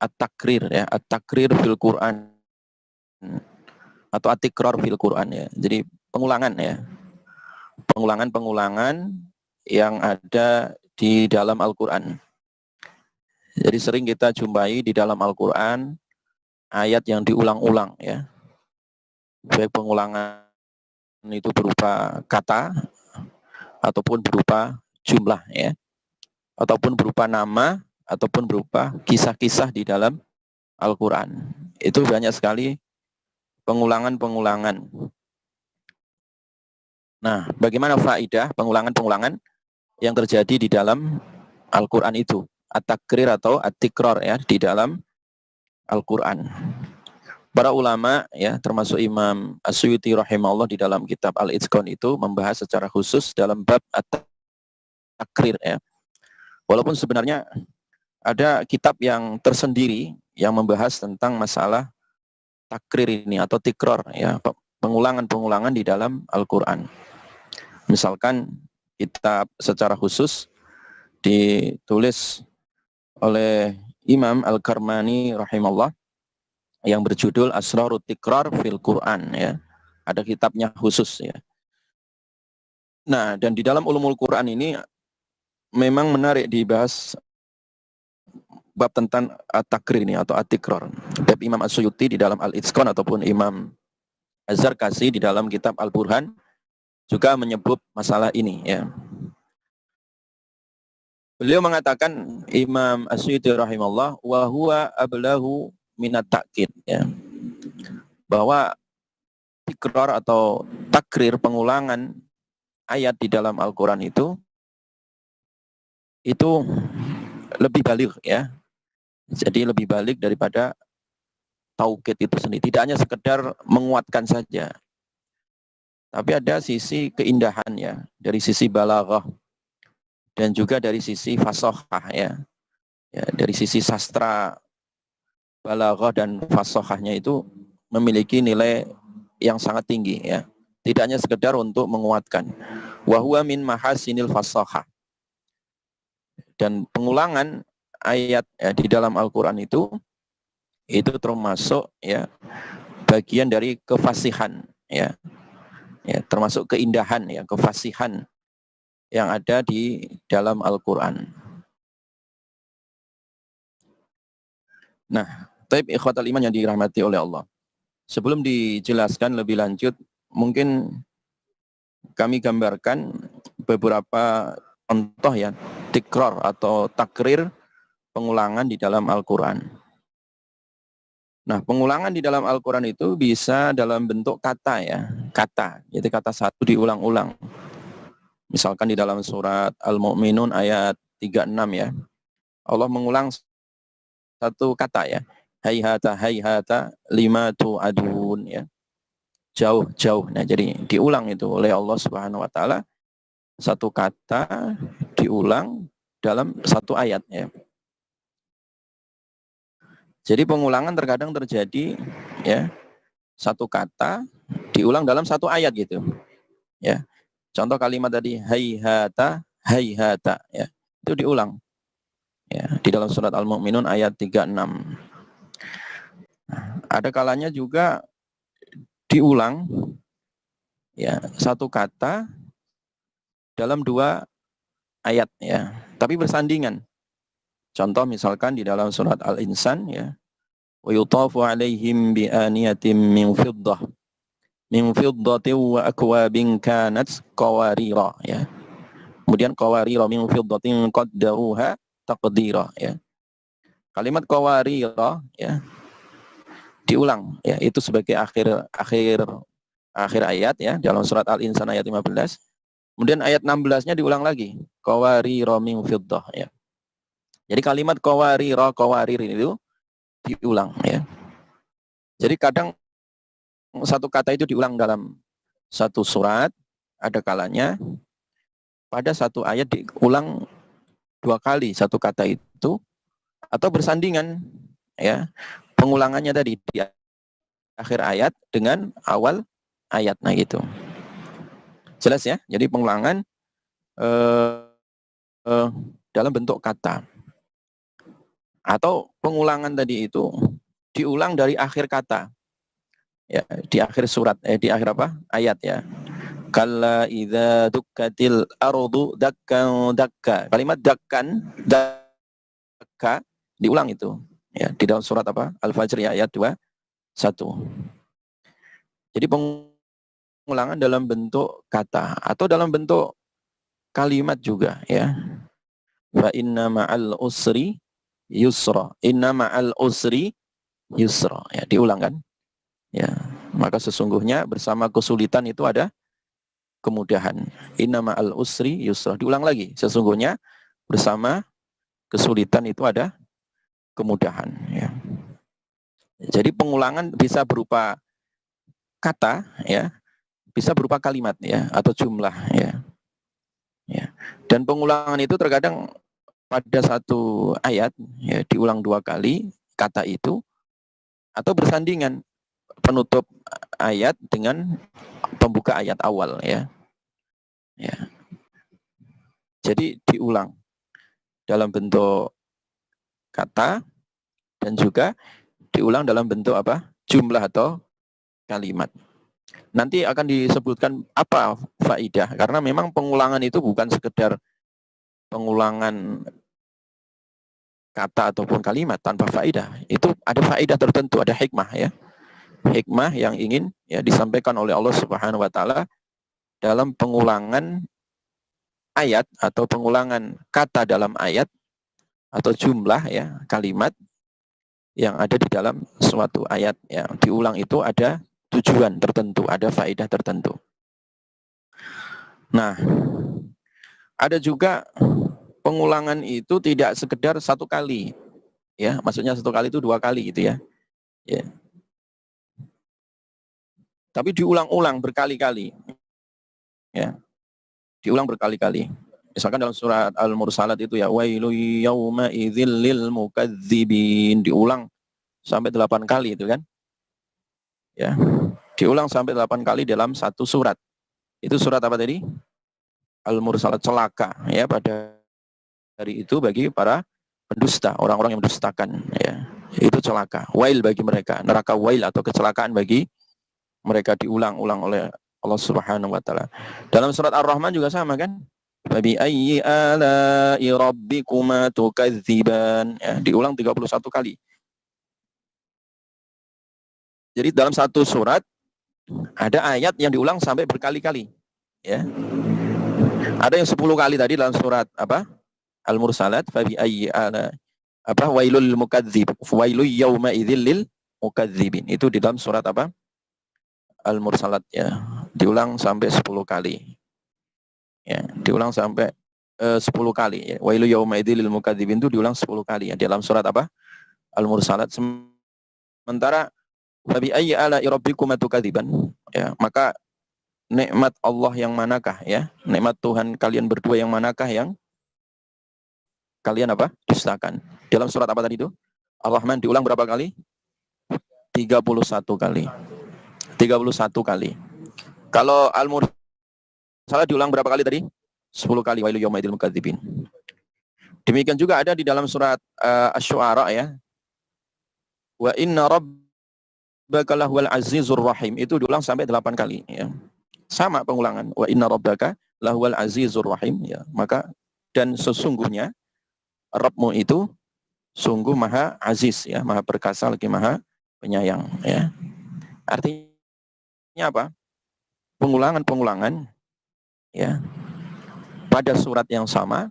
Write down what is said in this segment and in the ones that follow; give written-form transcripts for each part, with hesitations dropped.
at-takrir ya, at-takrir fil Quran atau at-tikrar fil Quran ya. Jadi pengulangan ya. Pengulangan-pengulangan yang ada di dalam Al-Qur'an. Jadi sering kita jumpai di dalam Al-Qur'an ayat yang diulang-ulang ya. Baik pengulangan itu berupa kata ataupun berupa jumlah ya. Ataupun berupa nama ataupun berupa kisah-kisah di dalam Al-Qur'an. Itu banyak sekali pengulangan-pengulangan. Nah, bagaimana faedah pengulangan-pengulangan yang terjadi di dalam Al-Qur'an itu? At-takrir atau at-tikrar ya di dalam Al-Qur'an. Para ulama ya termasuk Imam As-Suyuti rahimahullah di dalam kitab Al-Itqan itu membahas secara khusus dalam bab at-takrir ya. Walaupun sebenarnya ada kitab yang tersendiri yang membahas tentang masalah takrir ini atau tikrar ya, pengulangan-pengulangan di dalam Al-Qur'an. Misalkan kitab secara khusus ditulis oleh Imam Al-Karmani rahimahullah yang berjudul Asrarut Tikrar fil Quran ya. Ada kitabnya khusus ya. Nah, dan di dalam ulumul Quran ini memang menarik dibahas bab tentang at-takrir ini atau at-tikrar. Bab Imam As-Suyuti di dalam Al-Itqan ataupun Imam Az-Zarkashi di dalam kitab Al-Burhan juga menyebut masalah ini ya. Beliau mengatakan Imam As-Suyuti rahimahullah wa huwa ablahu minat ta'kid ya. Bahwa tikrar atau takrir pengulangan ayat di dalam Al-Qur'an itu lebih balik ya. Jadi lebih balik daripada taukid itu sendiri. Tidak hanya sekedar menguatkan saja. Tapi ada sisi keindahan ya, dari sisi balaghah dan juga dari sisi fasahah ya. Ya, dari sisi sastra balaghah dan fasahahnya itu memiliki nilai yang sangat tinggi ya. Tidak hanya sekedar untuk menguatkan. Wa huwa min mahasinil fasahah. Dan pengulangan ayat ya, di dalam Al-Qur'an itu termasuk ya bagian dari kefasihan ya. Ya, termasuk keindahan ya, kefasihan yang ada di dalam Al-Qur'an. Nah, taib ikhwatal iman yang dirahmati oleh Allah. Sebelum dijelaskan lebih lanjut, mungkin kami gambarkan beberapa contoh ya, tikrar atau takrir pengulangan di dalam Al-Qur'an. Nah, pengulangan di dalam Al-Qur'an itu bisa dalam bentuk kata ya, kata. Jadi kata satu diulang-ulang. Misalkan di dalam surat Al-Mu'minun ayat 36 ya. Allah mengulang satu kata ya. Hayhata lima tu'adun ya. Jauh. Nah, jadi diulang itu oleh Allah Subhanahu wa taala. Satu kata diulang dalam satu ayat ya. Jadi pengulangan terkadang terjadi ya. Satu kata diulang dalam satu ayat gitu. Ya. Contoh kalimat tadi hayhata ya. Itu diulang. Ya, di dalam surat Al-Mu'minun ayat 36. Nah, ada kalanya juga diulang ya, satu kata dalam dua ayat ya, tapi bersandingan. Contoh misalkan di dalam surat Al-Insan ya. Wa yutafu 'alaihim bi aniyatin min fiddatin wa akwabin kanat qawarira ya. Kemudian qawarira min fiddatin qaddaruha taqdira ya. Kalimat qawarira ya diulang ya, itu sebagai akhir ayat ya dalam surat Al-Insan ayat 15. Kemudian ayat 16-nya diulang lagi. Qawarira min fiddah ya. Jadi kalimat qawarir itu diulang ya. Jadi kadang satu kata itu diulang dalam satu surat, ada kalanya pada satu ayat diulang dua kali satu kata itu, atau bersandingan ya. Pengulangannya tadi di akhir ayat dengan awal ayat, nah gitu. Jelas ya? Jadi pengulangan dalam bentuk kata. Atau pengulangan tadi itu diulang dari akhir kata. Ya, di akhir surat, di akhir apa? Ayat ya. Kalla idza dukkatil ardu dakkan dakka. Kalimat dakkan dakka diulang itu. Ya, di dalam surat apa? Al-Fajr ya, ayat 21. Jadi pengulangan dalam bentuk kata atau dalam bentuk kalimat juga ya. Fa inna ma'al usri yusra. Inna ma'al usri yusra. Ya, diulang kan? Ya, maka sesungguhnya bersama kesulitan itu ada kemudahan. Inna ma'al usri yusra. Diulang lagi. Sesungguhnya bersama kesulitan itu ada kemudahan ya. Jadi pengulangan bisa berupa kata ya, bisa berupa kalimat ya atau jumlah ya. Ya. Dan pengulangan itu terkadang pada satu ayat ya diulang 2 kali kata itu atau bersandingan penutup ayat dengan pembuka ayat awal ya. Ya. Jadi diulang dalam bentuk kata dan juga diulang dalam bentuk apa? Jumlah atau kalimat. Nanti akan disebutkan apa faidah karena memang pengulangan itu bukan sekedar pengulangan kata ataupun kalimat tanpa faidah. Itu ada faidah tertentu, ada hikmah ya. Hikmah yang ingin ya disampaikan oleh Allah Subhanahu wa taala dalam pengulangan ayat atau pengulangan kata dalam ayat atau jumlah ya kalimat yang ada di dalam suatu ayat yang diulang itu ada tujuan tertentu, ada faedah tertentu. Nah, ada juga pengulangan itu tidak sekedar satu kali, ya, maksudnya satu kali itu 2 kali gitu ya. Ya. Tapi diulang-ulang berkali-kali, ya, diulang berkali-kali. Misalkan dalam surat Al-Mursalat itu ya, wailu yauma idzil lil mukadzibin, diulang sampai 8 kali itu kan. Ya. Diulang sampai 8 kali dalam satu surat. Itu surat apa tadi? Al-Mursalat, celaka ya pada hari itu bagi para pendusta, orang-orang yang mendustakan ya. Itu celaka, wail bagi mereka, neraka wail atau kecelakaan bagi mereka diulang-ulang oleh Allah Subhanahu wa taala. Dalam surat Ar-Rahman juga sama kan? Fabi ayyi ala'i rabbikuma tukadziban. Ya, diulang 31 kali. Jadi dalam satu surat ada ayat yang diulang sampai berkali-kali, ya. Ada yang 10 kali tadi dalam surat apa? Al-Mursalat, fabi ayyi ala apa? Wailul mukadzib. Wailu yauma idzil lil mukadzibin. Itu di dalam surat apa? Al-Mursalat ya. Diulang sampai 10 kali. Ya, diulang sampai 10 kali ya. Wailu yauma idzil lil mukadzibin itu diulang 10 kali ya dalam surat apa? Al-Mursalat. Sementara fabi ayyi ala rabbikuma tukadziban. Ya, maka nikmat Allah yang manakah ya? Nikmat Tuhan kalian berdua yang manakah yang kalian apa? Dustakan. Dalam surat apa tadi itu? Ar-Rahman diulang berapa kali? 31 kali. 31 kali. Kalau Al-Mursalat diulang berapa kali tadi? 10 kali. Wailu yaumaidil mukadzibin. Demikian juga ada di dalam surat Asy-Syu'ara ya. Wa inna rabbaka lahuwal azizur rahim. Itu diulang sampai 8 kali ya. Sama pengulangan. Wa inna rabbaka lahuwal azizur rahim ya. Maka dan sesungguhnya Rabbmu itu sungguh maha aziz ya, maha perkasa lagi maha penyayang ya. Artinya apa? Pengulangan-pengulangan ya pada surat yang sama,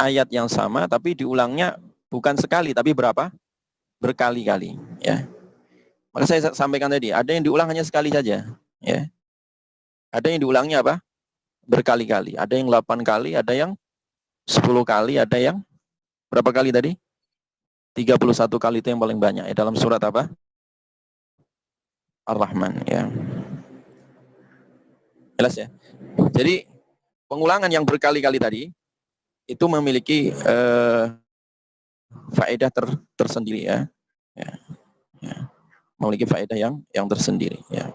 ayat yang sama, tapi diulangnya bukan sekali tapi berapa? Berkali-kali ya. Maka saya sampaikan tadi, ada yang diulang hanya sekali saja ya. Ada yang diulangnya apa? Berkali-kali. Ada yang 8 kali, ada yang 10 kali, ada yang berapa kali tadi? 31 kali itu yang paling banyak ya dalam surat apa? Ar-Rahman ya. Jelas ya? Jadi pengulangan yang berkali-kali tadi itu memiliki faedah tersendiri ya. Ya. Ya. Memiliki faedah yang tersendiri ya.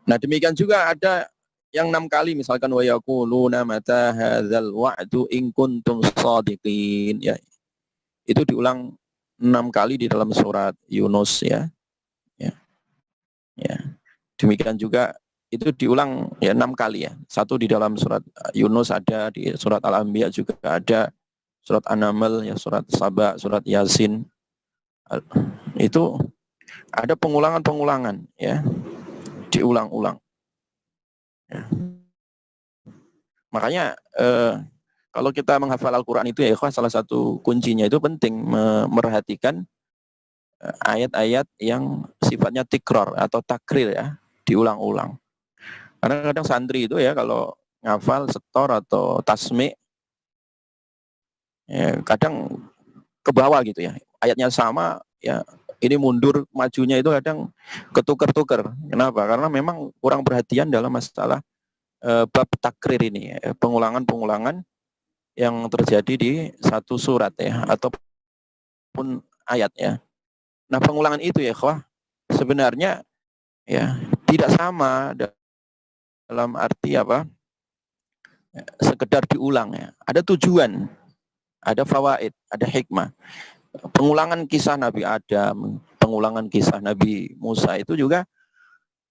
Nah, demikian juga ada yang 6 kali misalkan wa yaquluna mata hadzal wa'du in kuntum shadiqin ya. Itu diulang 6 kali di dalam surat Yunus ya. Ya. Ya. Demikian juga itu diulang ya 6 kali ya. Satu di dalam surat Yunus ada, di surat Al-Anbiya juga ada, surat An-Naml ya, surat Saba, surat Yasin. Itu ada pengulangan-pengulangan ya. Diulang-ulang. Ya. Makanya kalau kita menghafal Al-Quran itu ya salah satu kuncinya itu penting merhatikan ayat-ayat yang sifatnya tikror atau takrir ya, diulang-ulang. Karena kadang santri itu ya kalau ngafal setor atau tasmi ya, kadang ke bawah gitu ya, ayatnya sama ya, ini mundur majunya itu kadang ketuker-tuker. Kenapa? Karena memang kurang perhatian dalam masalah bab takrir ini, pengulangan-pengulangan yang terjadi di satu surat ya, ataupun ayat ya. Nah pengulangan itu ya sebenarnya ya tidak sama dalam arti apa, sekedar diulang ya. Ada tujuan, ada fawaid, ada hikmah. Pengulangan kisah Nabi Adam, pengulangan kisah Nabi Musa itu juga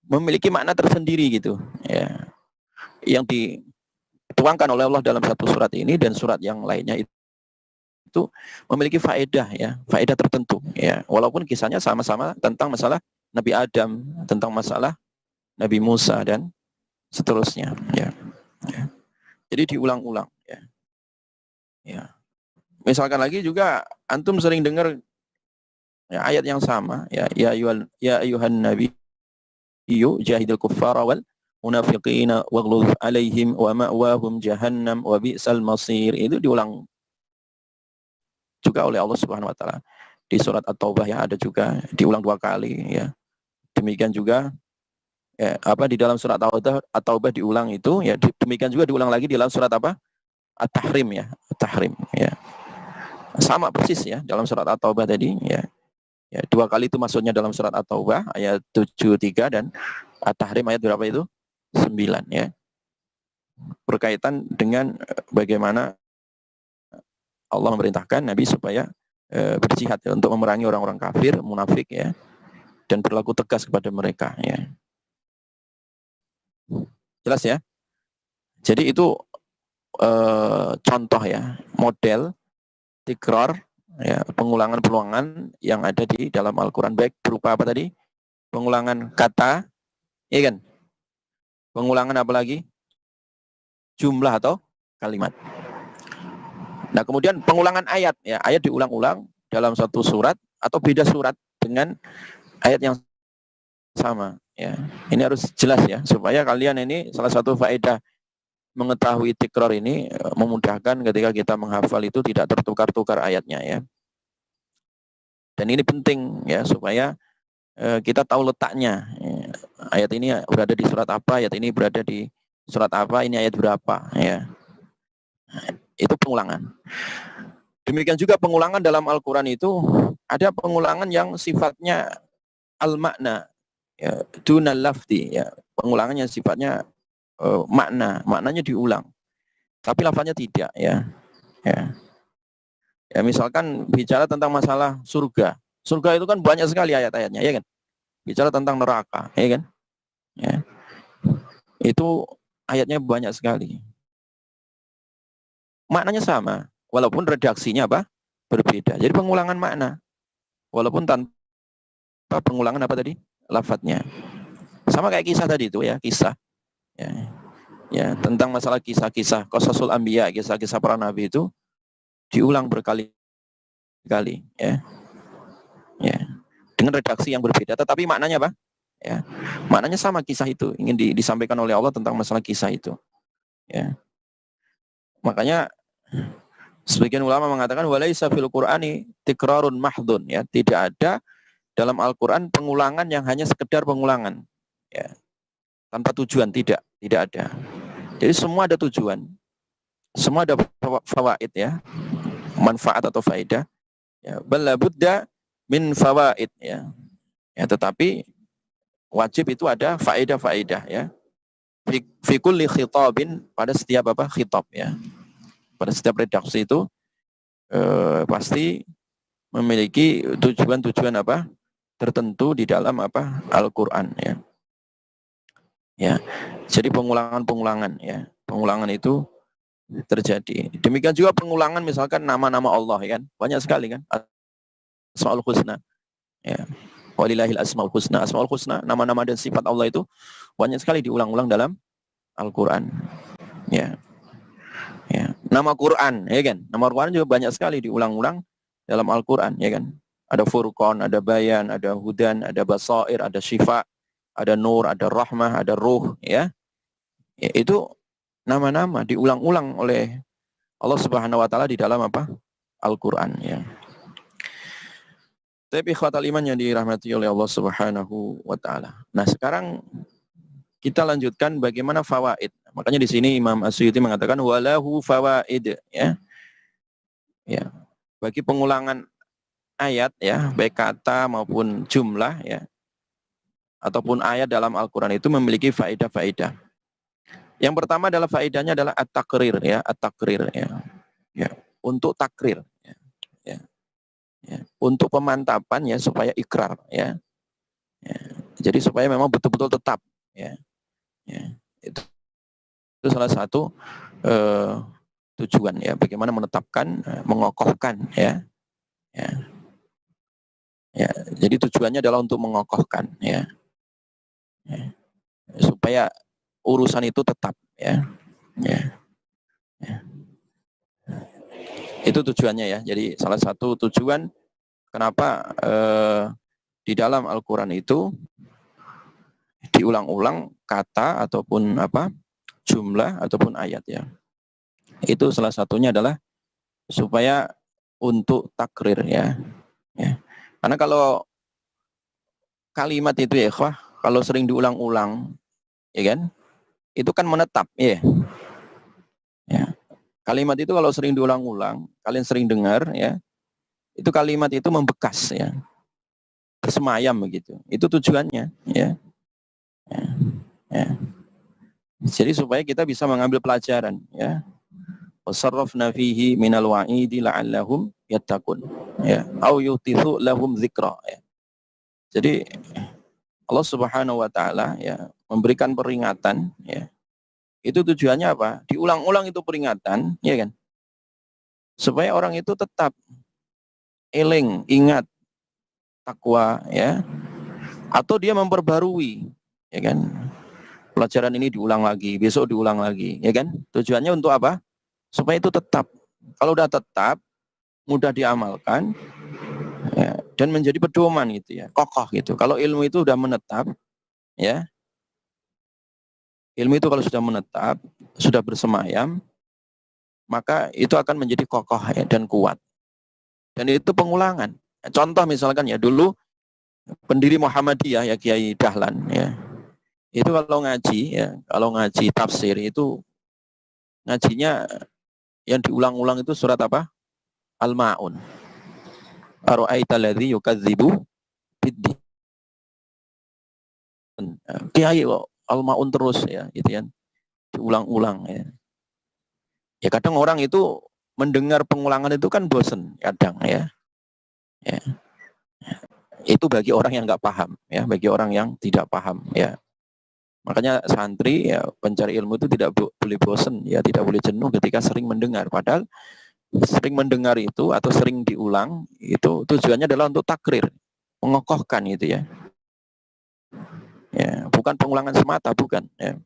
memiliki makna tersendiri gitu ya, yang dituangkan oleh Allah dalam satu surat ini dan surat yang lainnya itu memiliki faedah ya, faedah tertentu ya, walaupun kisahnya sama-sama tentang masalah Nabi Adam, tentang masalah Nabi Musa dan seterusnya ya. Ya. Jadi diulang-ulang ya. Ya. Misalkan lagi juga antum sering dengar ya, ayat yang sama ya, ya ayuhan nabi jahidil kuffara wal munafiqina waghluz alaihim wa ma'wahum jahannam wa bi'sal masir. Itu diulang juga oleh Allah Subhanahu wa taala. Di surat At-Taubah ya ada juga diulang 2 kali ya. Demikian juga ya, apa di dalam surat At-Taubah diulang itu ya, demikian juga diulang lagi di dalam surat apa? At-Tahrim ya, At-Tahrim ya. Sama persis ya dalam surat At-Taubah tadi ya. Ya, 2 kali itu maksudnya dalam surat At-Taubah ayat 73 dan At-Tahrim ayat berapa itu? 9 ya. Berkaitan dengan bagaimana Allah memerintahkan Nabi supaya berjihad ya, untuk memerangi orang-orang kafir, munafik ya, dan berlaku tegas kepada mereka ya. Jelas ya? Jadi itu contoh ya, model tikror ya, pengulangan-pengulangan yang ada di dalam Al-Quran, baik berupa apa tadi? Pengulangan kata, ya kan? Pengulangan apa lagi? Jumlah atau kalimat. Nah kemudian pengulangan ayat, ya ayat diulang-ulang dalam satu surat atau beda surat dengan ayat yang sama. Ya, ini harus jelas ya supaya kalian ini salah satu faedah mengetahui tikror ini memudahkan ketika kita menghafal itu tidak tertukar-tukar ayatnya ya. Dan ini penting ya supaya kita tahu letaknya. Ya. Ayat ini berada di surat apa, ayat ini berada di surat apa, ini ayat berapa ya. Itu pengulangan. Demikian juga pengulangan dalam Al-Quran itu ada pengulangan yang sifatnya al-makna ya, dunal lafdi ya, pengulangan yang sifatnya maknanya diulang tapi lafaznya tidak ya. Ya misalkan bicara tentang masalah surga itu kan banyak sekali ayat-ayatnya ya kan, bicara tentang neraka ya kan ya, itu ayatnya banyak sekali, maknanya sama walaupun redaksinya apa berbeda, jadi pengulangan makna walaupun tanpa pengulangan apa tadi lafadznya. Sama kayak kisah tadi itu ya, kisah ya tentang masalah kisah-kisah qasasul anbiya, kisah-kisah para nabi itu diulang berkali-kali ya dengan redaksi yang berbeda tetapi maknanya apa ya, maknanya sama, kisah itu ingin disampaikan oleh Allah tentang masalah kisah itu ya. Makanya sebagian ulama mengatakan walaisa fil qur'ani tikrarun mahdhun ya, tidak ada dalam Al-Qur'an pengulangan yang hanya sekedar pengulangan ya, tanpa tujuan, tidak ada. Jadi semua ada tujuan, semua ada fawaid ya, manfaat atau faedah ya, bal budda min fawaid ya. Ya tetapi wajib itu ada faedah-faedah ya. fi kulli khitabin, pada setiap apa khitab ya. Pada setiap redaksi itu pasti memiliki tujuan-tujuan apa tertentu di dalam apa Al-Qur'an ya. Ya. Jadi pengulangan-pengulangan ya. Pengulangan itu terjadi. Demikian juga pengulangan misalkan nama-nama Allah ya kan. Banyak sekali kan. Asmaul Husna. Ya. Walillahil asmaul husna. Asmaul husna, nama-nama dan sifat Allah itu banyak sekali diulang-ulang dalam Al-Qur'an. Ya. Ya. Nama Quran, ya kan? Nama Quran juga banyak sekali diulang-ulang dalam Al-Qur'an, ya kan? Ada Furqan, ada Bayan, ada Hudan, ada Basair, ada Syifa, ada Nur, ada Rahmah, ada Ruh, ya. Ya, itu nama-nama diulang-ulang oleh Allah Subhanahu wa taala di dalam apa? Al-Qur'an, ya. Tapi ikhwatal iman yang dirahmati oleh Allah Subhanahu wa taala. Nah, sekarang kita lanjutkan bagaimana fawaid. Makanya di sini Imam As-Suyuti mengatakan walahu fawaid ya. Ya. Bagi pengulangan ayat ya, baik kata maupun jumlah ya, ataupun ayat dalam Al-Qur'an itu memiliki faedah-faedah. Yang pertama adalah faedahnya adalah at-takrir ya, at-takrir ya. Ya, untuk takrir ya. Ya. Ya. Untuk pemantapan ya supaya ikrar ya. Ya. Jadi supaya memang betul-betul tetap ya. Ya. Itu salah satu tujuan ya, bagaimana menetapkan, mengokohkan ya. Ya. Ya, jadi tujuannya adalah untuk mengokohkan ya. Ya. Supaya urusan itu tetap ya. Ya. Ya. Itu tujuannya ya. Jadi salah satu tujuan kenapa di dalam Al-Qur'an itu diulang-ulang kata ataupun apa jumlah ataupun ayat ya. Itu salah satunya adalah supaya untuk takrir ya. Ya. Karena kalau kalimat itu ya ikhwah, kalau sering diulang-ulang ya kan, itu kan menetap ya. Ya. Kalimat itu kalau sering diulang-ulang, kalian sering dengar ya, itu kalimat itu membekas ya. Bersemayam begitu. Itu tujuannya ya. Ya. Ya. Jadi supaya kita bisa mengambil pelajaran ya. Wasarrafna fihi minal wa'idi la'allahum yattaqun. Ya, au yutithu lahum dzikra ya. Jadi Allah Subhanahu wa taala ya memberikan peringatan ya. Itu tujuannya apa? Diulang-ulang itu peringatan, ya kan? Supaya orang itu tetap eling, ingat takwa ya. Atau dia memperbarui, ya kan? Pelajaran ini diulang lagi, besok diulang lagi, ya kan? Tujuannya untuk apa? Supaya itu tetap. Kalau udah tetap, mudah diamalkan, ya, dan menjadi pedoman gitu ya, kokoh gitu. Kalau ilmu itu udah menetap, ya, ilmu itu kalau sudah menetap, sudah bersemayam, maka itu akan menjadi kokoh ya, dan kuat. Dan itu pengulangan. Contoh misalkan ya dulu pendiri Muhammadiyah ya Kiai Dahlan ya. Itu kalau ngaji tafsir itu ngajinya yang diulang-ulang itu surat apa? Al-Ma'un. Ara'aita alladzi yukadzibu biddin. Kiai kok Al-Ma'un terus ya, gitu kan. Diulang-ulang ya. Ya kadang orang itu mendengar pengulangan itu kan bosen kadang ya. Ya. Itu bagi orang yang nggak paham ya, bagi orang yang tidak paham ya. Makanya santri ya pencari ilmu itu tidak boleh bosen ya, tidak boleh jenuh ketika sering mendengar. Padahal sering mendengar itu atau sering diulang itu tujuannya adalah untuk takrir, mengokohkan gitu ya. Ya, bukan pengulangan semata, bukan ya.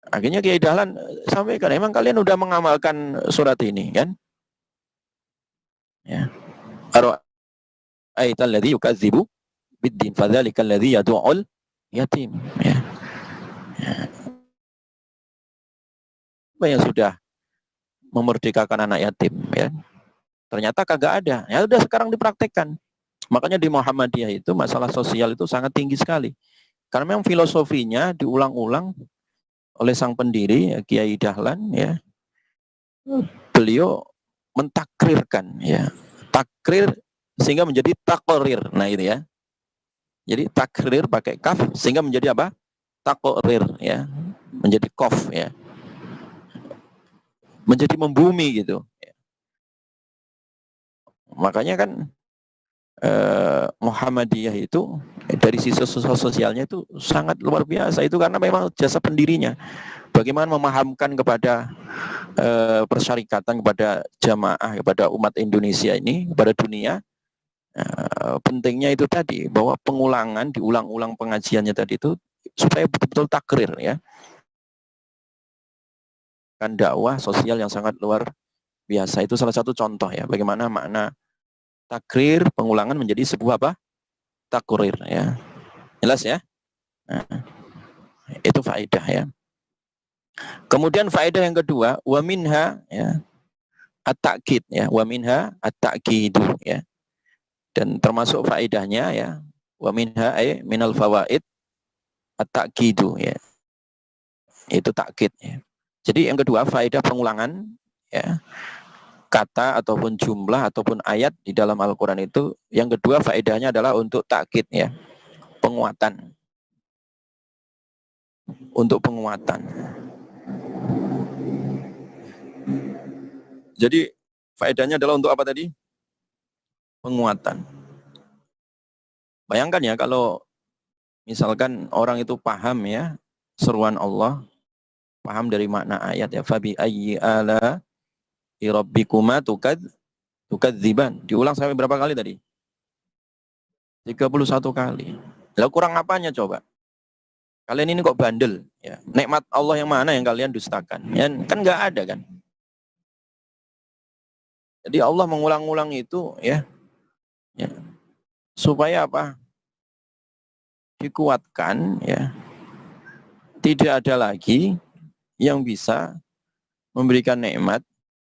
Akhirnya Kiai Dahlan sampaikan, emang kalian udah mengamalkan surat ini kan? Ya. Ara'aital ladzi yukadzibu biddin fadzalikal ladzi yad'ul yatim ya. Apa yang sudah memerdekakan anak yatim ya? Ternyata kagak ada. Ya udah sekarang dipraktekkan. Makanya di Muhammadiyah itu masalah sosial itu sangat tinggi sekali. Karena memang filosofinya diulang-ulang oleh sang pendiri Kiai Dahlan ya. Beliau mentakrirkan ya. Takrir sehingga menjadi takrir. Nah itu ya. Jadi takrir pakai kaf sehingga menjadi apa? Takrir ya. menjadi kof ya, menjadi membumi gitu. Makanya kan Muhammadiyah itu dari sisi sosialnya itu sangat luar biasa, itu karena memang jasa pendirinya bagaimana memahamkan kepada persyarikatan, kepada jamaah, kepada umat Indonesia ini, kepada dunia, pentingnya itu tadi, bahwa pengulangan, diulang-ulang pengajiannya tadi itu supaya betul-betul takrir ya, kan dakwah sosial yang sangat luar biasa. Itu salah satu contoh ya, bagaimana makna takrir, pengulangan menjadi sebuah apa? Takrir ya. Jelas ya? Nah, itu faedah ya. Kemudian faedah yang kedua, wa minha ya, at-ta'kid ya, wa minha at-ta'kidu ya. Dan termasuk faedahnya ya, wa minha ay minal fawaid at-ta'kidu ya. Itu takkid ya. Jadi yang kedua, faedah pengulangan ya, kata ataupun jumlah ataupun ayat di dalam Al-Qur'an itu, yang kedua faedahnya adalah untuk takkid ya, penguatan. Untuk penguatan. Jadi faedahnya adalah untuk apa tadi? Penguatan. Bayangkan ya kalau misalkan orang itu paham ya seruan Allah, paham dari makna ayat ya, fabi ayyi ala rabbikuma tukadziban. Diulang sampai berapa kali tadi? 31 kali. Lalu kurang apanya coba? Kalian ini kok bandel ya. Nikmat Allah yang mana yang kalian dustakan? Ya, kan nggak ada kan? Jadi Allah mengulang-ulang itu ya, ya supaya apa? Dikuatkan ya. Tidak ada lagi yang bisa memberikan nikmat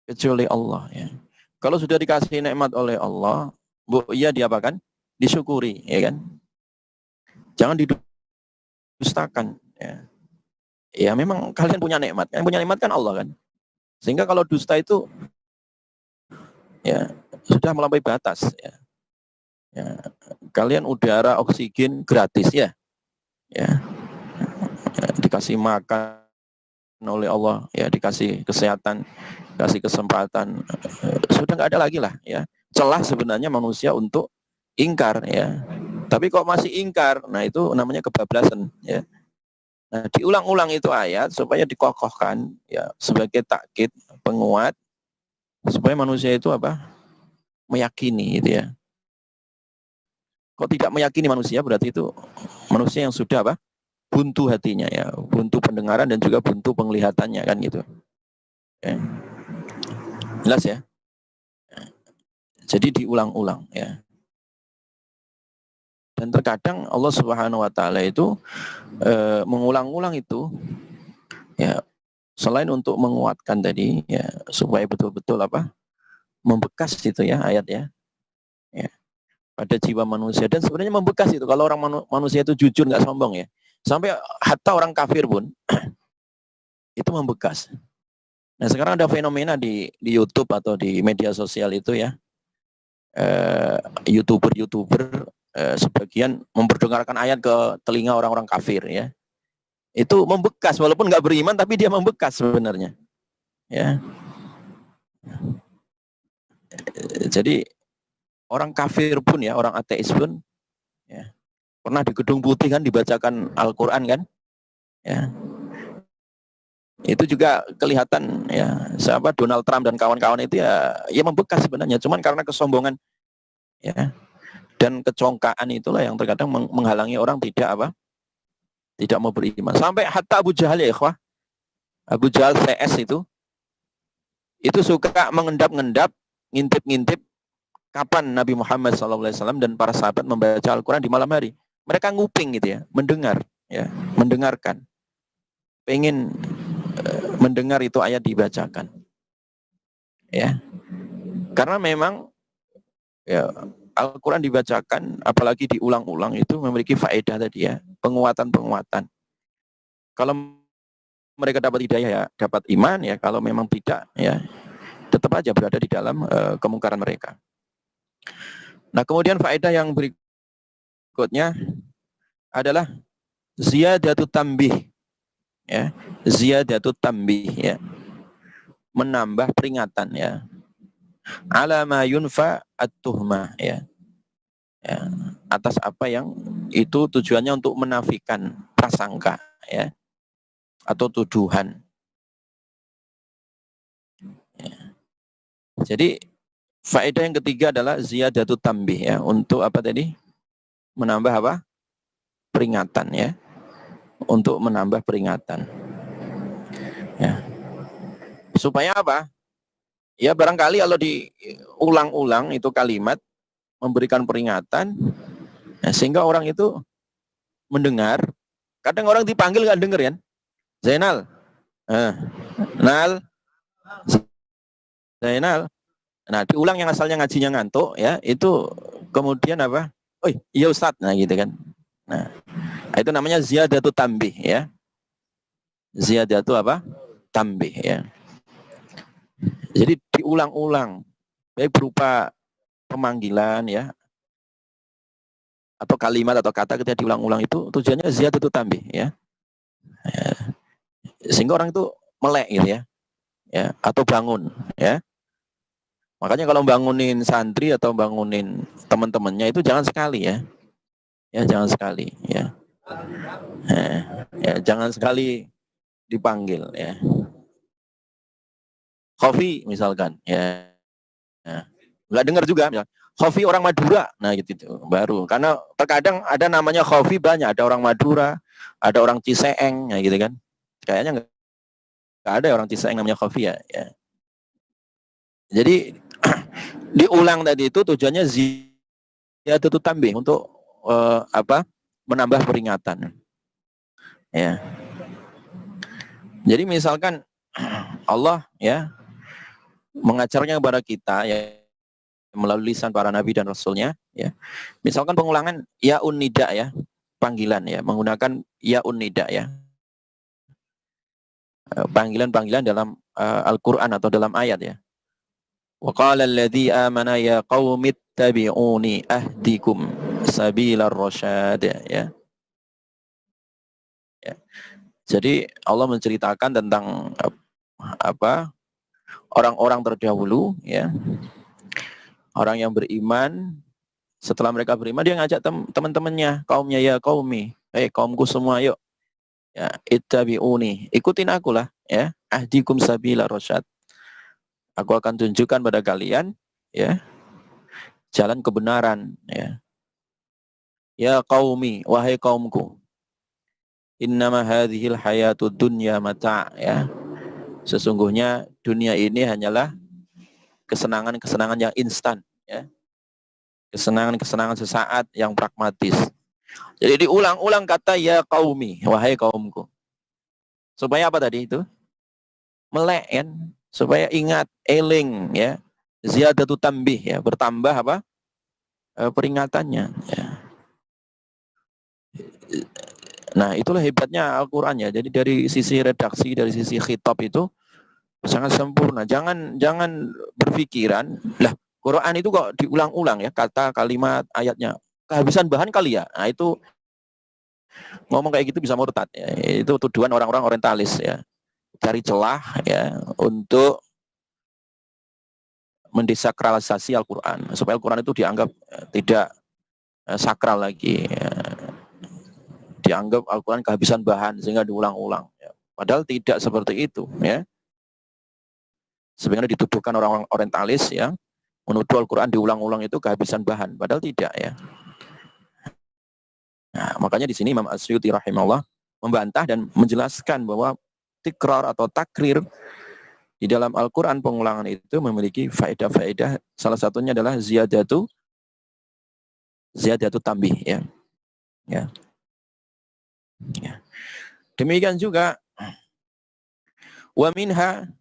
kecuali Allah ya. Kalau sudah dikasih nikmat oleh Allah, ya diapakan? Disyukuri ya kan? Jangan didustakan ya. Ya memang kalian punya nikmat. Yang punya nikmat kan Allah kan. Sehingga kalau dusta itu ya sudah melampaui batas ya. Ya, kalian udara, oksigen gratis ya. Ya. Dikasih makan oleh Allah ya, dikasih kesehatan, kasih kesempatan, sudah nggak ada lagi lah ya celah sebenarnya manusia untuk ingkar ya. Tapi kok masih ingkar, nah itu namanya kebablasan ya. Nah, diulang-ulang itu ayat supaya dikokohkan ya sebagai takkid, penguat, supaya manusia itu apa? Meyakini gitu ya. Kok tidak meyakini manusia, berarti itu manusia yang sudah apa? Buntu hatinya ya, buntu pendengaran dan juga buntu penglihatannya kan gitu. Ya. Jelas ya? Jadi diulang-ulang ya. Dan terkadang Allah Subhanahu wa taala itu mengulang-ulang itu ya, selain untuk menguatkan tadi ya, supaya betul-betul apa? Membekas itu ya ayat ya. Ya. Pada jiwa manusia, dan sebenarnya membekas itu kalau orang manusia itu jujur nggak sombong ya. Sampai hatta orang kafir pun itu membekas. Nah, sekarang ada fenomena di YouTube atau di media sosial itu ya. YouTuber sebagian memperdengarkan ayat ke telinga orang-orang kafir ya. Itu membekas walaupun nggak beriman, tapi dia membekas sebenarnya. Ya. Jadi orang kafir pun ya, orang ateis pun ya, pernah di Gedung Putih kan dibacakan Al-Qur'an kan? Ya. Itu juga kelihatan ya, siapa Donald Trump dan kawan-kawan itu ya membekas sebenarnya, cuman karena kesombongan ya dan kecongkaan itulah yang terkadang menghalangi orang tidak apa? Tidak mau beriman. Sampai hatta Abu Jahal ya ikhwah. Abu Jahal CS itu suka mengendap-ngendap, ngintip-ngintip kapan Nabi Muhammad SAW dan para sahabat membaca Al-Quran di malam hari. Mereka nguping gitu ya, mendengar ya, mendengarkan. Pengen mendengar itu ayat dibacakan. Ya. Karena memang ya Al-Quran dibacakan, apalagi diulang-ulang, itu memiliki faedah tadi ya, penguatan-penguatan. Kalau mereka dapat hidayah ya, dapat iman ya, kalau memang tidak ya, tetap aja berada di dalam kemungkaran mereka. Nah, kemudian faedah yang berikutnya adalah ziyadatu tambih ya. Ziyadatut tambih ya. Menambah peringatan ya. Ala ma yunfa at-tuhmah ya. Ya. Atas apa yang itu tujuannya untuk menafikan prasangka ya atau tuduhan. Ya. Jadi faedah yang ketiga adalah ziyadatut tambih ya, untuk apa tadi? Menambah apa? Peringatan ya. Untuk menambah peringatan. Ya. Supaya apa? Ya barangkali kalau diulang-ulang itu kalimat memberikan peringatan, ya, sehingga orang itu mendengar. Kadang orang dipanggil nggak denger ya. Zainal, Nal, Zainal. Nah diulang yang asalnya ngajinya ngantuk ya, itu kemudian apa? Oh iya Ustadz, nah gitu kan. Nah itu namanya ziyadatu tambih ya. Ziyadatu apa? Tambih ya. Jadi diulang-ulang, baik berupa pemanggilan ya, atau kalimat atau kata ketika diulang-ulang itu tujuannya ziyadatu tambih ya. Ya. Sehingga orang itu melek gitu ya, atau bangun ya. Makanya kalau bangunin santri atau bangunin teman-temannya itu jangan sekali ya jangan sekali ya jangan sekali dipanggil ya. Khofi misalkan ya. Nggak dengar juga misalkan. Khofi orang Madura, nah gitu baru. Karena terkadang ada namanya Khofi banyak, ada orang Madura, ada orang Ciseeng, ya gitu kan. Kayaknya nggak ada orang Ciseeng namanya Khofi ya. Jadi diulang tadi itu tujuannya ziyadatu tambih untuk apa? Menambah peringatan. Ya. Jadi misalkan Allah ya mengajarnya kepada kita ya melalui lisan para nabi dan rasulnya ya. Misalkan pengulangan ya unnida ya, panggilan ya, menggunakan ya unnida ya. Panggilan-panggilan dalam Al-Qur'an atau dalam ayat ya. Wa qala alladzi amana ya qaumit tabi'uni ahdikum sabilar rasyad ya. Ya. Jadi Allah menceritakan tentang apa? Orang-orang terdahulu ya. Orang yang beriman, setelah mereka beriman dia ngajak teman-temannya, kaumnya ya qaumi, kaumku semua yuk. Ya, ittabi'uni, ikutin aku lah ya. Ahdikum sabila rasyad. Aku akan tunjukkan pada kalian ya jalan kebenaran ya. Ya qaumi, wahai kaumku. Innama hadhil hayatud dunya mata' ya. Sesungguhnya dunia ini hanyalah kesenangan-kesenangan yang instan ya. Kesenangan-kesenangan sesaat yang pragmatis. Jadi diulang-ulang kata ya qaumi, wahai kaumku. Supaya apa tadi itu? Melek kan? Supaya ingat, eling ya. Ziyadatu tambih ya, bertambah apa? Peringatannya ya. Nah, itulah hebatnya Al-Qur'an ya. Jadi dari sisi redaksi, dari sisi khitab itu sangat sempurna. Jangan berpikiran, lah Quran itu kok diulang-ulang ya, kata, kalimat, ayatnya. Kehabisan bahan kali ya. Nah, itu ngomong kayak gitu bisa murtad ya. Itu tuduhan orang-orang orientalis ya. Cari celah ya untuk mendesakralisasi Al-Quran supaya Al-Quran itu dianggap tidak sakral lagi ya. Dianggap Al-Quran kehabisan bahan sehingga diulang-ulang ya. Padahal tidak seperti itu ya. Sebenarnya dituduhkan orang-orang orientalis ya, menuduh Al-Quran diulang-ulang itu kehabisan bahan, padahal tidak ya. Nah, makanya di sini Imam As-Suyuti rahimahullah membantah dan menjelaskan bahwa tikrar atau takrir di dalam Al-Quran pengulangan itu memiliki faedah-faedah. Salah satunya adalah ziyadatu tambih ya. Ya. Demikian juga wa minha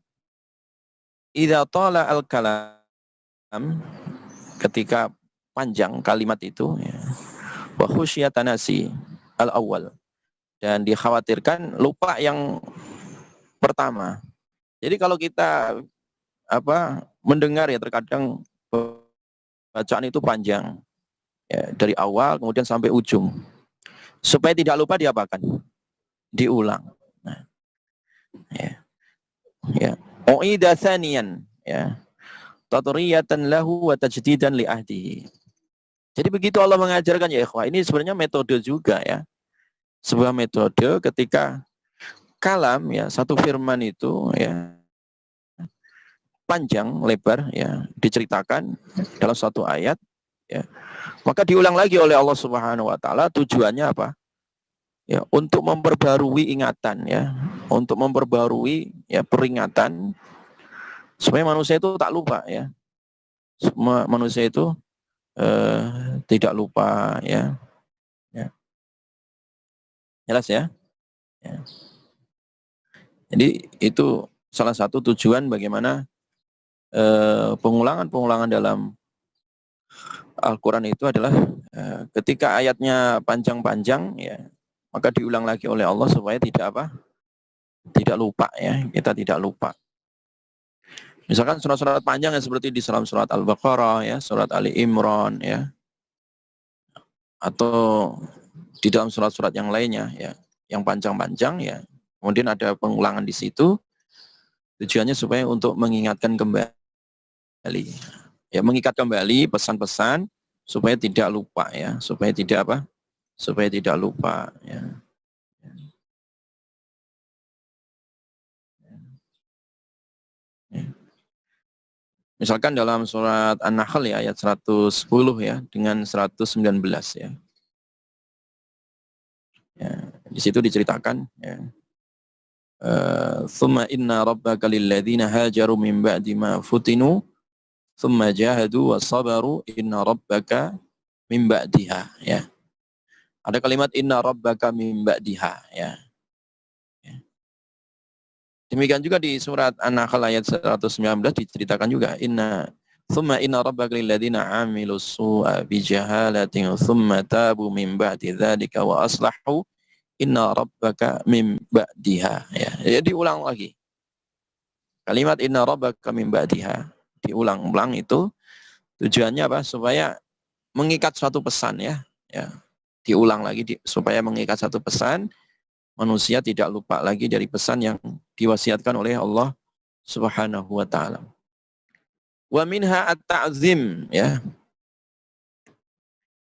idza tala al-kalam, ketika panjang kalimat itu ya. Wa khusyatanasi al-awwal, dan dikhawatirkan lupa yang pertama. Jadi kalau kita mendengar ya, terkadang bacaan itu panjang ya, dari awal kemudian sampai ujung. Supaya tidak lupa diapakan? Diulang. Nah, Ya. Ya. U'ida tsaniyan, ya. Tatriyatan lahu wa tajdidan li ahdihi. Jadi begitu Allah mengajarkan ya ikhwah, ini sebenarnya metode juga ya. Sebuah metode ketika kalam ya, satu firman itu ya panjang lebar ya diceritakan dalam satu ayat ya, maka diulang lagi oleh Allah Subhanahu wa taala. Tujuannya apa? Ya, untuk memperbarui ingatan ya, untuk memperbarui ya peringatan supaya manusia itu tak lupa ya. Semua manusia itu tidak lupa ya. Ya. Jelas ya? Ya. Jadi itu salah satu tujuan bagaimana pengulangan-pengulangan dalam Al-Quran itu adalah ketika ayatnya panjang-panjang ya, maka diulang lagi oleh Allah supaya tidak apa? Tidak lupa ya, kita tidak lupa. Misalkan surat-surat panjang yang seperti di dalam surat Al-Baqarah ya, surat Ali Imran ya, atau di dalam surat-surat yang lainnya ya, yang panjang-panjang ya. Kemudian ada pengulangan di situ, tujuannya supaya untuk mengingatkan kembali. Ya, mengikat kembali pesan-pesan supaya tidak lupa ya, supaya tidak apa? Supaya tidak lupa ya. Ya. Misalkan dalam surat An-Nahl ya ayat 110 ya dengan 119 ya. Ya, di situ diceritakan ya. Tsumma inna rabbaka lilladzina hajaru min ba'di ma futinu tsumma jahadu wa sabaru inna rabbaka min ba'diha ya. Ada kalimat inna rabbaka min ba'diha ya. Demikian juga di surat An-Nahl ayat 119 diceritakan juga tsumma inna rabbaka lilladzina 'amilus su'a bi jahalatin tsumma tabu min ba'di dzalika wa aslahu inna rabbaka min ba'diha ya. Jadi ulang lagi. Kalimat inna rabbaka min ba'diha diulang-ulang itu tujuannya apa? Supaya mengikat suatu pesan ya. Ya. Diulang lagi supaya mengikat satu pesan, manusia tidak lupa lagi dari pesan yang diwasiatkan oleh Allah Subhanahu wa taala. Wa minha at-ta'zim ya.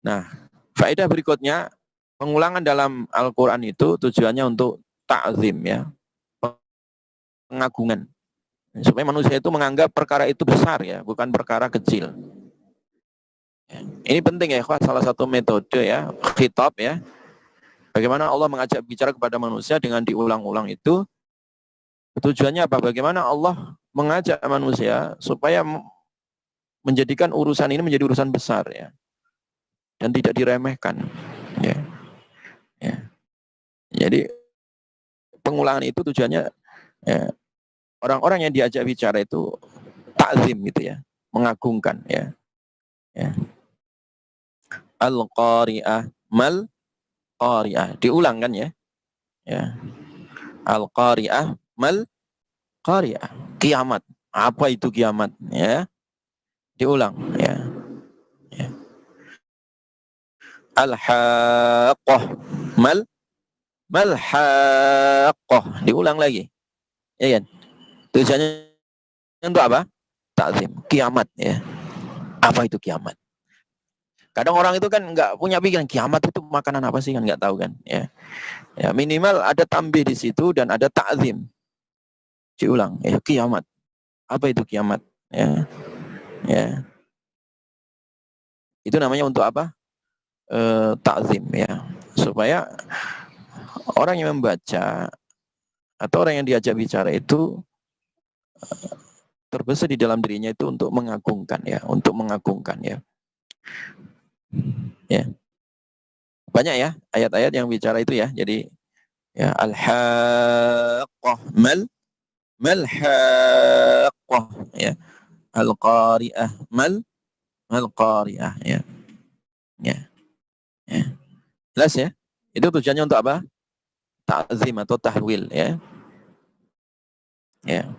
Nah, faedah berikutnya, pengulangan dalam Al-Qur'an itu tujuannya untuk ta'zim ya. Pengagungan. Supaya manusia itu menganggap perkara itu besar ya, bukan perkara kecil. Ya. Ini penting ya, salah satu metode ya, khitab ya. Bagaimana Allah mengajak bicara kepada manusia dengan diulang-ulang itu. Tujuannya apa? Bagaimana Allah mengajak manusia supaya menjadikan urusan ini menjadi urusan besar ya. Dan tidak diremehkan. Ya. Ya. Jadi pengulangan itu tujuannya ya, orang-orang yang diajak bicara itu takzim gitu ya, mengagungkan ya. Ya. Al-Qari'ah, mal Qari'ah. Diulang kan ya? Ya. Al-Qari'ah, mal Qari'ah. Kiamat. Apa itu kiamat? Ya. Diulang ya. Ya. Al-Haqqah, mal Haqqah. Diulang lagi. Ya kan? Tujuannya untuk apa? Takzim, kiamat ya. Apa itu kiamat? Kadang orang itu kan nggak punya pikiran kiamat itu makanan apa sih, kan nggak tahu kan ya. Ya minimal ada tambih di situ dan ada takzim. Diulang ya, kiamat. Apa itu kiamat? Ya. Ya. Itu namanya untuk apa? Takzim ya. Supaya orang yang membaca atau orang yang diajak bicara itu terbesit di dalam dirinya itu untuk mengagungkan ya, untuk mengagungkan ya. Ya. Banyak ya ayat-ayat yang bicara itu ya. Jadi ya al-haqqah mal haqqah ya. Al-qari'ah mal qari'ah ya. Ya. Ya. Jelas ya? Itu tujuannya untuk apa? Ta'zim atau tahwil ya. Ya.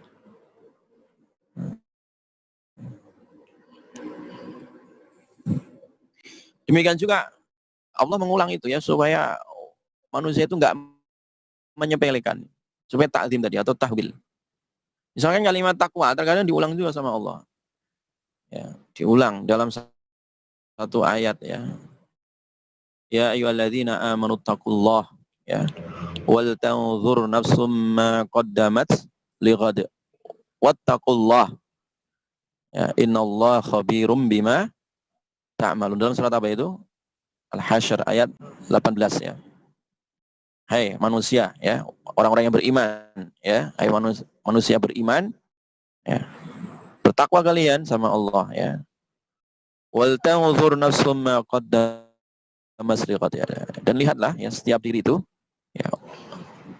Demikian juga Allah mengulang itu ya supaya manusia itu enggak menyepelekan. supaya ta'zim tadi atau tahwil. Misalkan kalimat takwa terkadang diulang juga sama Allah. Ya, diulang dalam satu ayat ya. Ya ayyuhalladzina amanu taqullah ya. Wal tanzur nafsum ma qaddamat lighad. Wattaqullah. Ya, innallaha khabirum bima ta'malun. Dalam surat apa itu? Al-Hasyr ayat 18 ya. Hai manusia ya, orang-orang yang beriman ya, hai manusia beriman ya. Bertakwa kalian sama Allah ya. Wal tanzur nafsum ma qaddamat lighad ya. Dan lihatlah ya setiap diri itu ya,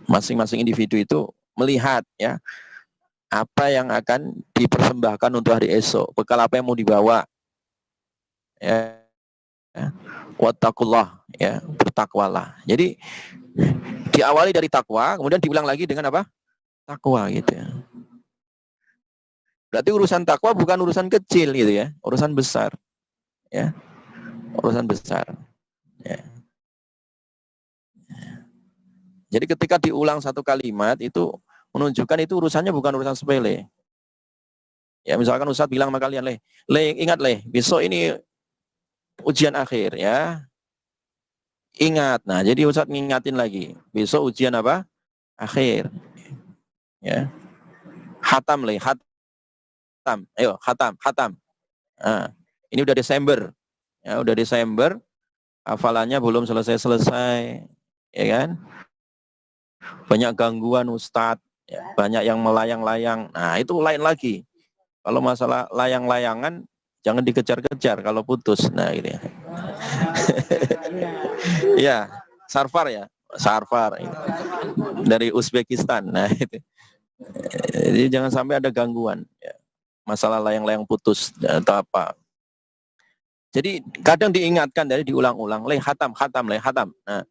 masing-masing individu itu melihat ya apa yang akan dipersembahkan untuk hari esok, bekal apa yang mau dibawa ya. Wattaqullah ya, bertakwalah. Jadi diawali dari takwa, kemudian diulang lagi dengan apa? Takwa gitu ya. Berarti urusan takwa bukan urusan kecil gitu ya, urusan besar ya, urusan besar ya. Jadi ketika diulang satu kalimat itu menunjukkan itu urusannya bukan urusan sepele. Ya misalkan Ustadz bilang sama kalian, ingat besok ini ujian akhir ya. Ingat. Nah, jadi Ustadz ngingatin lagi. Besok ujian apa? Akhir. Ya. Hatam hatam. Ayo, hatam. Nah, ini udah Desember. Ya, udah Desember. Hafalannya belum selesai-selesai. Ya kan? Banyak gangguan Ustadz. Ya, banyak yang melayang-layang. Nah, itu lain lagi. Kalau masalah layang-layangan, jangan dikejar-kejar kalau putus. Nah, gitu ya. Ya, Sarfar ya. Sarfar dari Uzbekistan. Nah, itu. Jadi jangan sampai ada gangguan ya. Masalah layang-layang putus atau apa. Jadi kadang diingatkan dari diulang-ulang, hatam. Nah,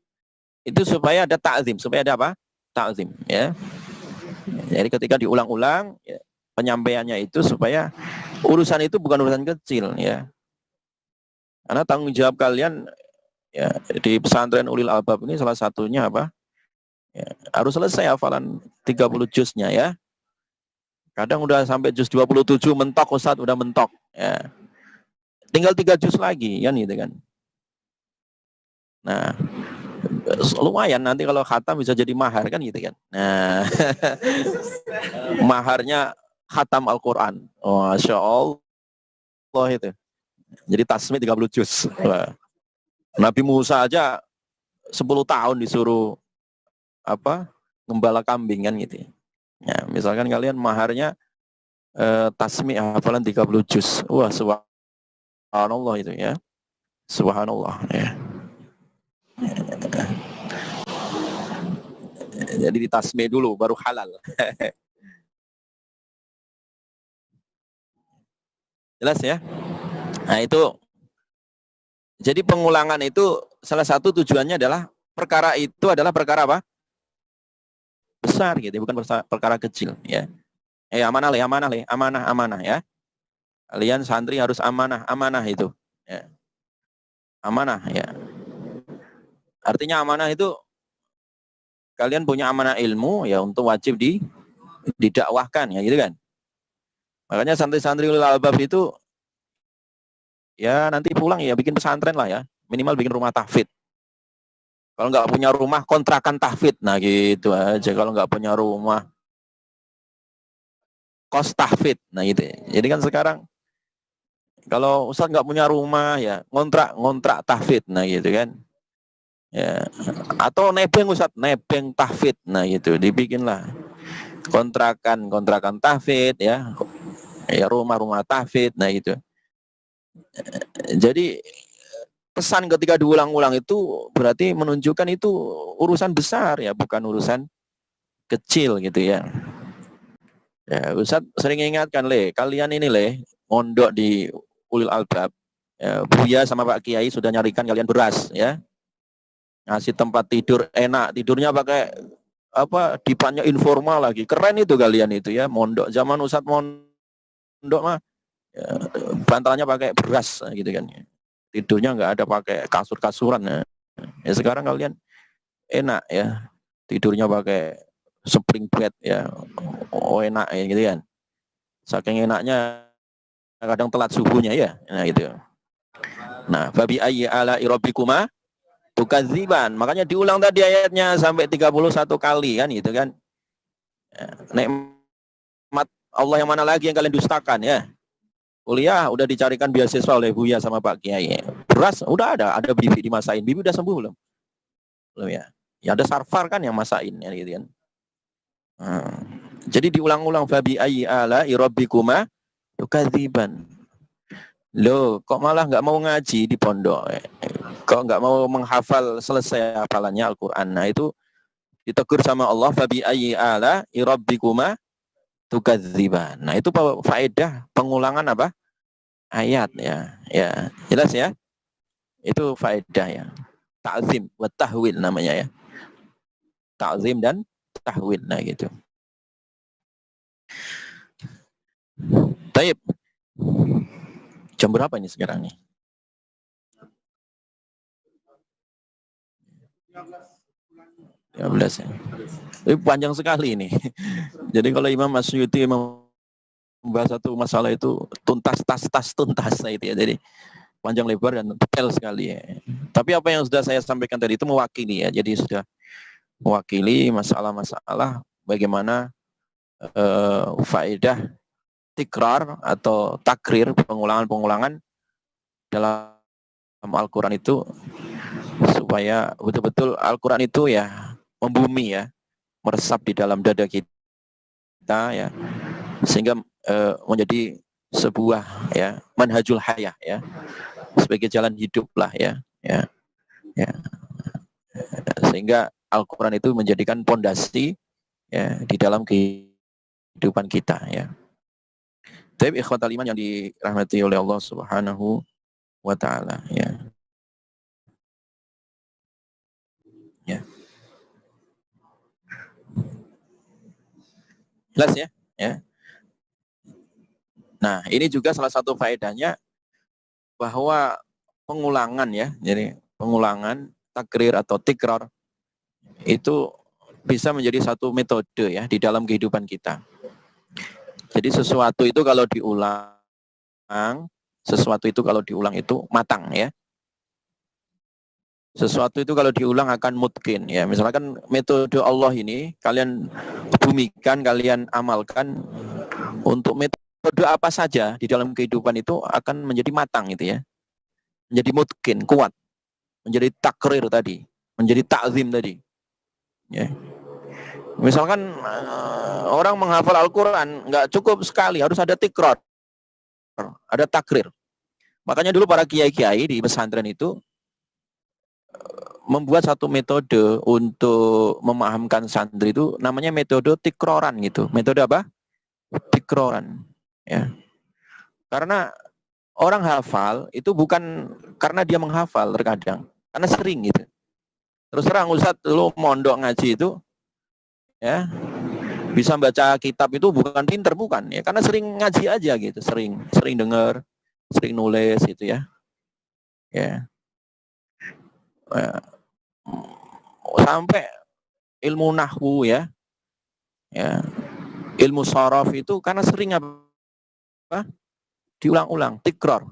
itu supaya ada ta'zim, supaya ada apa? Ta'zim ya. Jadi ketika diulang-ulang ya, penyampaiannya itu supaya urusan itu bukan urusan kecil ya. Karena tanggung jawab kalian ya di pesantren Ulil Albab ini salah satunya apa? Ya, harus selesai hafalan 30 juznya ya. Kadang udah sampai juz 27 mentok Ustadz, udah mentok ya. Tinggal 3 juz lagi kan gitu kan. Nah, lumayan nanti kalau khatam bisa jadi mahar kan gitu kan. Nah, maharnya khatam Al-Qur'an. Oh, Masya Allah itu. Jadi tasmi 30 juz. Nabi Musa aja 10 tahun disuruh apa? Gembala kambing kan gitu. Ya, misalkan kalian maharnya tasmi hafalan 30 juz. Wah, subhanallah itu ya. Subhanallah ya. Jadi ditasmi dulu baru halal. Jelas ya? Nah, itu jadi pengulangan itu salah satu tujuannya adalah perkara itu adalah perkara apa? Besar gitu, bukan perkara kecil ya. Amanah ya. Kalian santri harus amanah itu ya. Amanah ya. Artinya amanah itu kalian punya amanah ilmu ya untuk wajib didakwahkan ya gitu kan. Makanya santri-santri ulil albab itu ya nanti pulang ya bikin pesantren lah ya, minimal bikin rumah tahfidz. Kalau nggak punya rumah kontrakan tahfidz, nah gitu aja. Kalau nggak punya rumah kos tahfidz, nah gitu. Jadi kan sekarang kalau Ustadz nggak punya rumah ya ngontrak tahfidz, nah gitu kan. Ya, atau nebeng Ustadz, nebeng tahfidz, nah gitu. Dibikinlah kontrakan tahfidz ya, ya rumah tahfidz, nah gitu. Jadi pesan ketika diulang-ulang itu berarti menunjukkan itu urusan besar ya, bukan urusan kecil gitu ya. Ya, Ustadz sering ingatkan kalian ini mondok di Ulil Albab. Ya, Buya sama Pak Kiai sudah nyarikan kalian beras ya. Ngasih tempat tidur enak, tidurnya pakai apa? Dipannya informal lagi. Keren itu kalian itu ya, mondok. Zaman Ustadz mondok mah ya, bantalnya pakai beras gitu kan. Tidurnya nggak ada pakai kasur-kasuran ya. Ya sekarang kalian enak ya, tidurnya pakai spring bed ya. Oh enak ya gitu kan. Saking enaknya kadang telat subuhnya ya. Nah gitu. Nah, babi ayyi ala rabbikuma tukadziban. Makanya diulang tadi ayatnya sampai 31 kali kan gitu kan. Nikmat Allah yang mana lagi yang kalian dustakan ya. Kuliah udah dicarikan beasiswa oleh Buya sama Pak Kiai. Beras udah ada bibi dimasain. Bibi udah sembuh belum? Belum ya. Ya ada Sarfar kan yang masain ya gitu kan. Jadi diulang-ulang babi ayyi ala rabbikuma tukadziban. Loh, kok malah nggak mau ngaji di pondok? Kok nggak mau menghafal selesai hafalannya Al-Quran? Nah itu ditegur sama Allah, fabi ayyi ala rabbikuma tukadziban. Nah itu faedah pengulangan apa? Ayat ya. Ya, jelas ya? Itu faedah ya. Ta'zim wa tahwil namanya ya. Ta'zim dan tahwil nah gitu. Taib. Jam berapa ini sekarang nih? 15 ya. Ini panjang sekali ini. Jadi kalau Imam Masyuti membahas satu masalah itu tuntas tuntas itu ya. Jadi panjang lebar dan detail sekali ya. Tapi apa yang sudah saya sampaikan tadi itu mewakili ya. Jadi sudah mewakili masalah-masalah bagaimana faedah tikrar atau takrir pengulangan-pengulangan dalam Al-Quran itu supaya betul-betul Al-Quran itu ya membumi ya, meresap di dalam dada kita ya, sehingga menjadi sebuah ya manhajul hayah ya, sebagai jalan hidup lah ya, sehingga Al-Quran itu menjadikan pondasi ya di dalam kehidupan kita ya. Tapi ikhwatal iman yang dirahmati oleh Allah Subhanahu wa taala ya. Ya. Jelas ya? Ya. Nah, ini juga salah satu faedahnya bahwa pengulangan ya. Jadi pengulangan, takrir atau tikrar itu bisa menjadi satu metode ya di dalam kehidupan kita. Jadi sesuatu itu kalau diulang itu matang ya. Sesuatu itu kalau diulang akan mungkin ya. Misalkan metode Allah ini kalian bumikan, kalian amalkan untuk metode apa saja di dalam kehidupan itu akan menjadi matang itu ya. Menjadi mungkin, kuat. Menjadi takrir tadi, menjadi ta'zim tadi. Ya. Misalkan orang menghafal Al-Quran nggak cukup sekali, harus ada tikrar, ada takrir. Makanya dulu para kiai-kiai di pesantren itu membuat satu metode untuk memahamkan santri itu namanya metode tikroran gitu. Metode apa? Tikroran. Ya. Karena orang hafal itu bukan karena dia menghafal terkadang, karena sering gitu. Terus terang Ustadz lu mondok ngaji itu ya bisa baca kitab itu bukan pinter bukan ya, karena sering ngaji aja gitu, sering dengar, sering nulis gitu ya. Ya. Sampai ilmu nahwu ya, ilmu sharaf itu karena sering apa? Diulang-ulang, tikrar.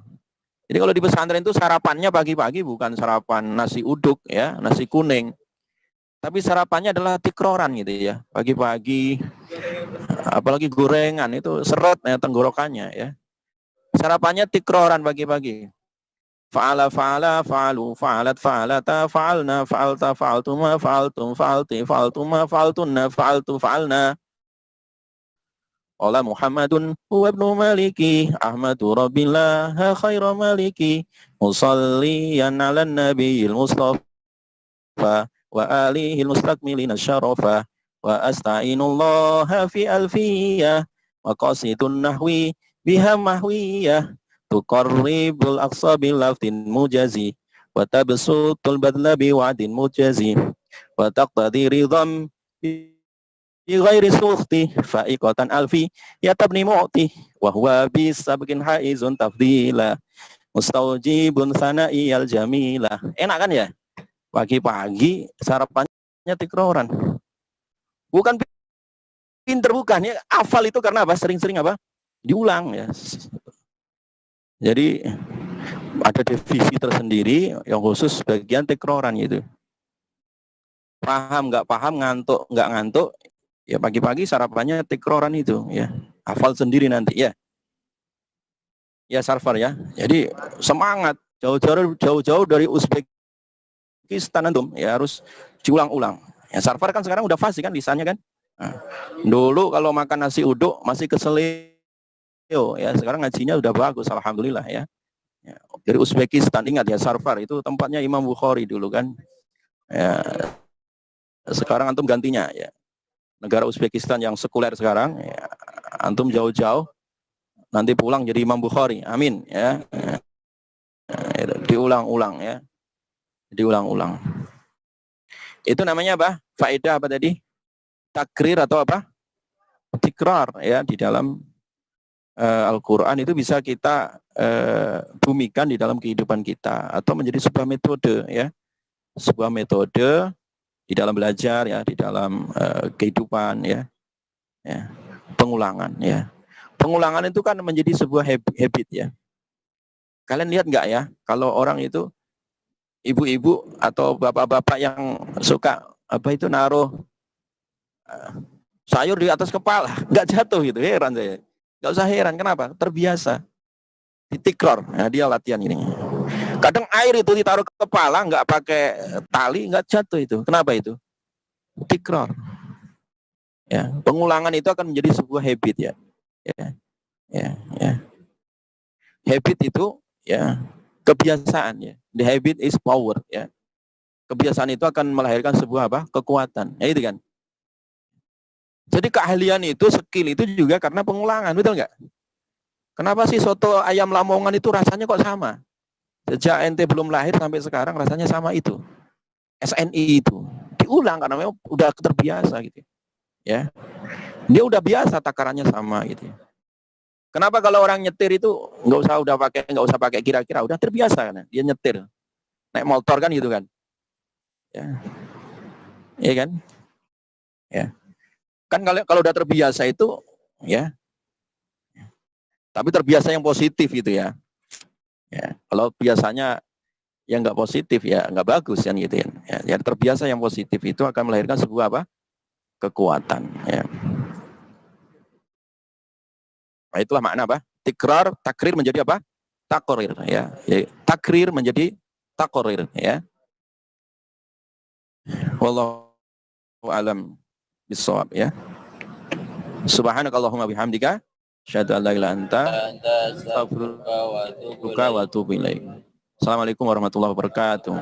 Jadi kalau di pesantren itu sarapannya pagi-pagi bukan sarapan nasi uduk ya, nasi kuning. Tapi sarapannya adalah tikroran gitu ya. Pagi-pagi apalagi gorengan itu seret ya tenggorokannya ya. Sarapannya tikroran pagi-pagi. Fa'ala fa'ala fa'alu fa'alat fa'alata fa'alna fa'alta fa'altuma fa'altum fa'alti fa'altuma fa'altunna fa'altu fa'alna. Qala Muhammadun huwa ibnu Maliki Ahmadu Rabbillah khairu Maliki musalliyan 'alan nabiyil mustafa wa alihi mustakmilina syarafa wa asta'inullaha fi alfiyah wa qasidun nahwi biha mahwiyah tuqarribul aqsa bil lafdin mujazi wa tabsutul badla bi wa'din mujazi wa taqtadi ridham bi ghairi sukhti fa'iqatan alfi ya tabni mu'ti wa huwa bisabqin haizun tafdila mustaujibun sana'i al jamila. Enak kan ya? Pagi-pagi sarapannya tikroran. Bukan pinter bukan ya, hafal itu karena apa? Sering-sering apa? Diulang ya. Jadi ada divisi tersendiri yang khusus bagian tekroran gitu. Paham nggak paham, ngantuk nggak ngantuk, ya pagi-pagi sarapannya tekroran itu ya. Hafal sendiri nanti ya. Ya Sarfar ya. Jadi semangat jauh-jauh dari Uzbekistan antum ya harus diulang-ulang. Ya Sarfar kan sekarang udah fasih kan lisannya kan. Nah, dulu kalau makan nasi uduk masih keselio ya, sekarang ngajinya udah bagus alhamdulillah ya. Ya, dari Uzbekistan ingat ya Sarfar itu tempatnya Imam Bukhari dulu kan. Ya, sekarang antum gantinya ya. Negara Uzbekistan yang sekuler sekarang ya, antum jauh-jauh nanti pulang jadi Imam Bukhari. Amin ya. Diulang-ulang ya. Diulang-ulang. Itu namanya apa? Faedah apa tadi? Takrir atau apa? Tikrar ya di dalam Al-Quran itu bisa kita bumikan di dalam kehidupan kita atau menjadi sebuah metode ya, sebuah metode di dalam belajar ya, di dalam kehidupan ya, pengulangan ya. Pengulangan itu kan menjadi sebuah habit ya. Kalian lihat nggak ya kalau orang itu ibu-ibu atau bapak-bapak yang suka apa itu naruh sayur di atas kepala nggak jatuh gitu, heran saya. Nggak usah heran, kenapa? Terbiasa. Ditikror, nah dia latihan ini. Kadang air itu ditaruh ke kepala, nggak pakai tali, nggak jatuh itu. Kenapa itu? Tikror. Ya, pengulangan itu akan menjadi sebuah habit ya. Ya. Habit itu ya kebiasaan ya. The habit is power ya. Kebiasaan itu akan melahirkan sebuah apa? Kekuatan. Ya itu kan. Jadi keahlian itu, skill itu juga karena pengulangan, betul nggak? Kenapa sih soto ayam Lamongan itu rasanya kok sama? Sejak ente belum lahir sampai sekarang rasanya sama itu. SNI itu. Diulang karena memang udah terbiasa gitu. Ya. Dia udah biasa takarannya sama gitu. Kenapa kalau orang nyetir itu nggak usah pakai kira-kira, udah terbiasa kan? Dia nyetir. Naik motor kan gitu kan. Ya. Iya kan? Ya. Kan kalau udah terbiasa itu ya. Tapi terbiasa yang positif gitu ya. Ya, kalau biasanya yang nggak positif ya nggak bagus kan gitu ya. Ya, terbiasa yang positif itu akan melahirkan sebuah apa? Kekuatan. Ya. Nah, itulah makna apa? Tikrar, takrir menjadi apa? Takorir. Ya. Takrir menjadi takorir. Ya. Wallahu alam bisawab ya. Subhanakallahumma bihamdika asyhadu an la ilaha illa anta astaghfiruka wa atubu ilaik. Assalamualaikum warahmatullahi wabarakatuh.